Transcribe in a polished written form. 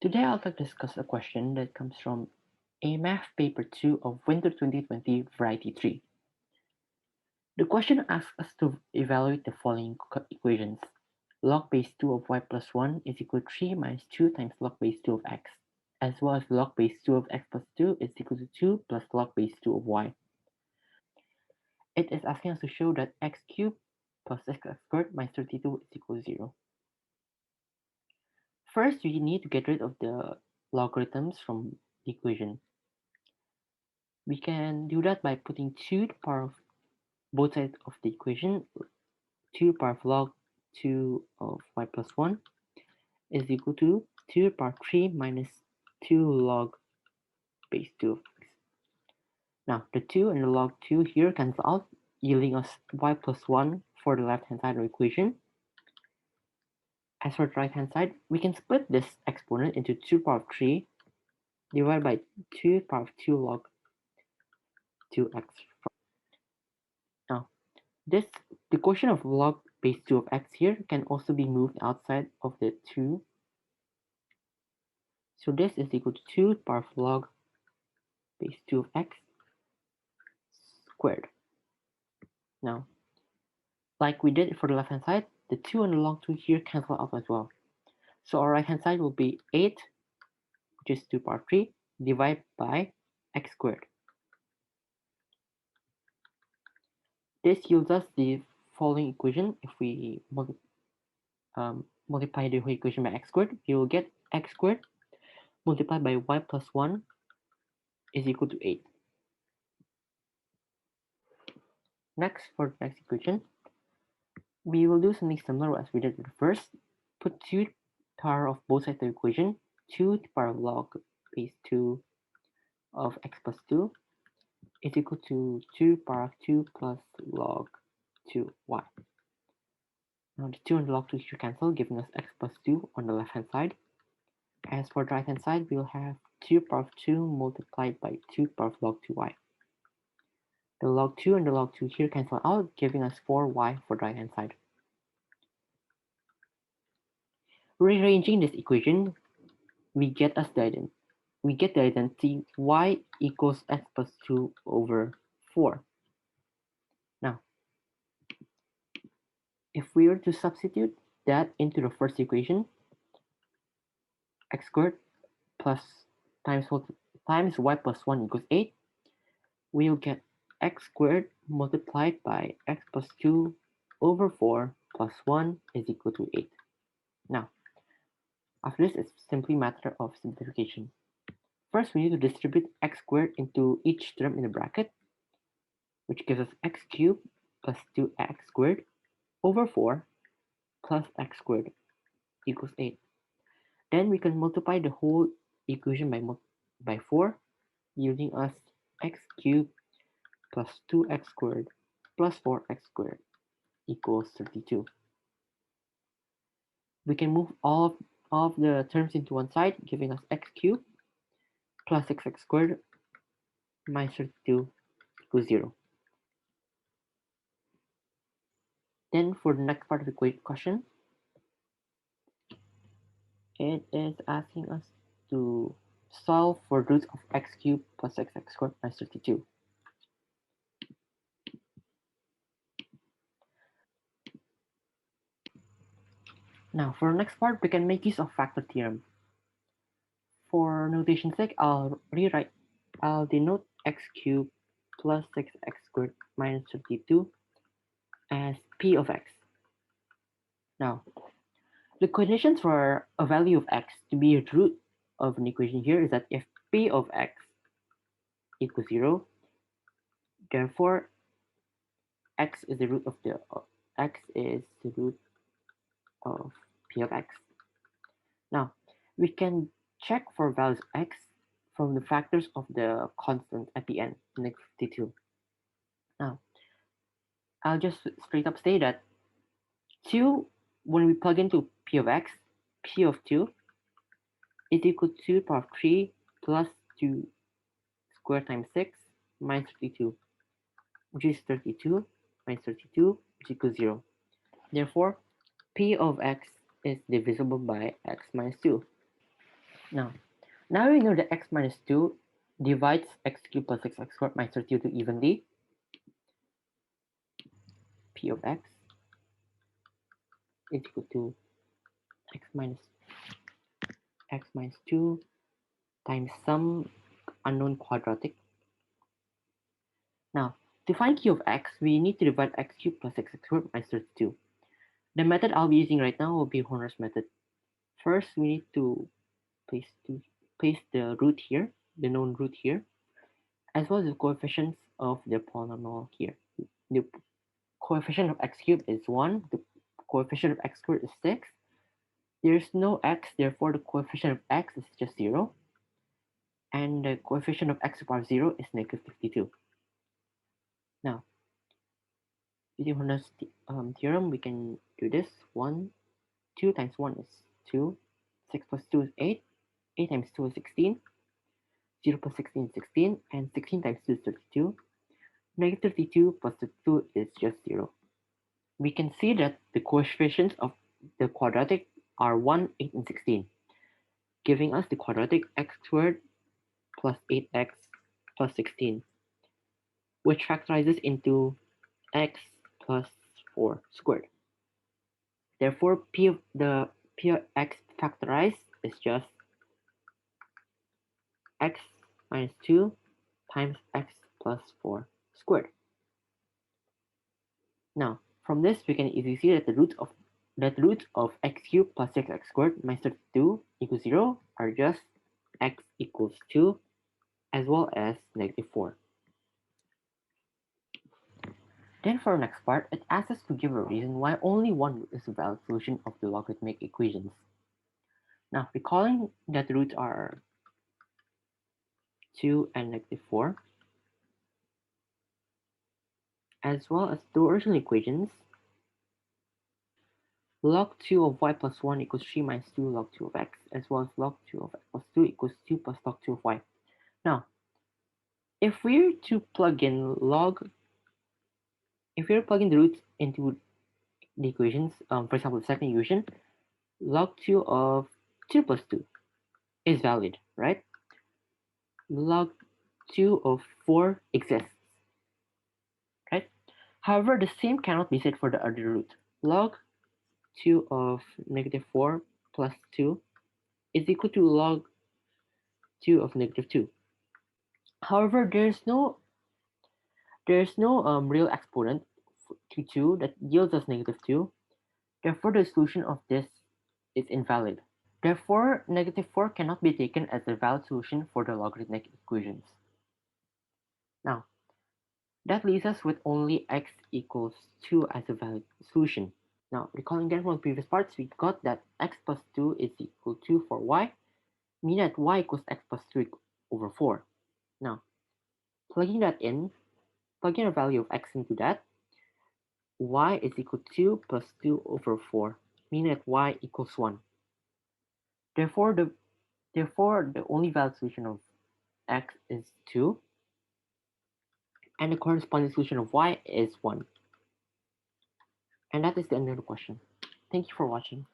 Today I'd like to discuss a question that comes from a math paper 2 of winter 2020 variety 3. The question asks us to evaluate the following equations. Log base 2 of y plus 1 is equal to 3 minus 2 times log base 2 of x, as well as log base 2 of x plus 2 is equal to 2 plus log base 2 of y. It is asking us to show that x cubed plus x squared minus 32 is equal to 0. First, we need to get rid of the logarithms from the equation. We can do that by putting 2 to the power of both sides of the equation. 2 to the power of log 2 of y plus 1 is equal to 2 to the power 3 minus 2 log base 2 of x. Now, the 2 and the log 2 here cancel out, yielding us y plus 1 for the left-hand side of the equation. As for the right-hand side, we can split this exponent into 2 to the power of 3 divided by 2 to the power of 2 log 2x. Now, the quotient of log base 2 of x here can also be moved outside of the 2. So this is equal to 2 to the power of log base 2 of x squared. Now, like we did for the left hand side, the 2 and the log 2 here cancel out as well. So our right hand side will be 8, which is 2 to the power 3, divided by x squared. This yields us the following equation. If we multiply the whole equation by x squared, we will get x squared multiplied by y plus 1 is equal to 8. Next, for the next equation, we will do something similar as we did with the first. Put 2 to the power of both sides of the equation, 2 to the power of log base 2 of x plus 2 is equal to 2 to the power of 2 plus log 2y. Now the 2 and the log 2 here cancel, giving us x plus 2 on the left hand side. As for the right hand side, we'll have 2 to the power of 2 multiplied by 2 to the power of log 2y. The log 2 and the log 2 here cancel out, giving us 4y for the right hand side. Rearranging this equation, we get the identity y equals x plus 2 over 4. Now, if we were to substitute that into the first equation, x squared plus times y plus 1 equals 8, we'll get x squared multiplied by x plus 2 over 4 plus 1 is equal to 8. Now, after this, it's simply a matter of simplification. First, we need to distribute x squared into each term in the bracket, which gives us x cubed plus 2x squared over 4 plus x squared equals 8. Then we can multiply the whole equation by 4, yielding us x cubed plus 2x squared plus 4x squared equals 32. We can move all of the terms into one side, giving us x cubed plus 6x squared minus 32 equals 0. Then for the next part of the question, it is asking us to solve for roots of x cubed plus 6x squared minus 32. Now for the next part, we can make use of factor theorem. For notation's sake, I'll denote x cubed plus 6x squared minus 32 as p of x. Now, the conditions for a value of x to be a root of an equation here is that if p of x equals 0, therefore x is the root of p of x. Now, we can check for values of x from the factors of the constant at the end, negative 52. Now, I'll just straight up say that 2, when we plug into p of x, p of 2 is equal to 2 to the power of 3 plus 2 squared times 6 minus 32, which is 32 minus 32, which equals 0. Therefore, p of x is divisible by x minus 2. Now we know that x minus 2 divides x cubed plus 6x squared minus 32 evenly. P of x is equal to x minus 2 times some unknown quadratic. Now, to find q of x, we need to divide x cubed plus 6x squared minus 32. The method I'll be using right now will be Horner's method. First, we need to place the root here, the known root here, as well as the coefficients of the polynomial here. The coefficient of x cubed is 1, the coefficient of x squared is 6. There's no x, therefore the coefficient of x is just 0. And the coefficient of x to the power of 0 is negative 52. Now, using Horner's theorem, we can do this. 2 times 1 is 2, 6 plus 2 is 8, 8 times 2 is 16, 0 plus 16 is 16, and 16 times 2 is 32. Negative 32 plus 32 is just 0. We can see that the coefficients of the quadratic are 1, 8, and 16, giving us the quadratic x squared plus 8x plus 16, which factorizes into x plus 4 squared. Therefore, p of x factorized is just x minus 2 times x plus 4 squared. Now, from this, we can easily see that the roots of x cubed plus 6x squared minus 32 equals 0 are just x equals 2 as well as negative 4. Then for the next part, it asks us to give a reason why only one root is a valid solution of the logarithmic equations. Now, recalling that the roots are 2 and negative 4, as well as the original equations, log 2 of y plus 1 equals 3 minus 2 log 2 of x, as well as log 2 of x plus 2 equals 2 plus log 2 of y. Now, if we're to plug in the roots into the equations, for example, the second equation, log 2 of 2 plus 2 is valid, right? Log 2 of 4 exists, right? However, the same cannot be said for the other root. Log 2 of negative 4 plus 2 is equal to log 2 of negative 2. However, there's no real exponent to 2 that yields us negative 2. Therefore, the solution of this is invalid. Therefore, negative 4 cannot be taken as a valid solution for the logarithmic equations. Now, that leaves us with only x equals 2 as a valid solution. Now, recalling that from the previous parts, we got that x plus 2 is equal to for y, meaning that y equals x plus 3 over 4. Now, plugging a value of x into that, y is equal to 2 plus 2 over 4, meaning that y equals 1. Therefore, the only valid solution of x is 2, and the corresponding solution of y is 1. And that is the end of the question. Thank you for watching.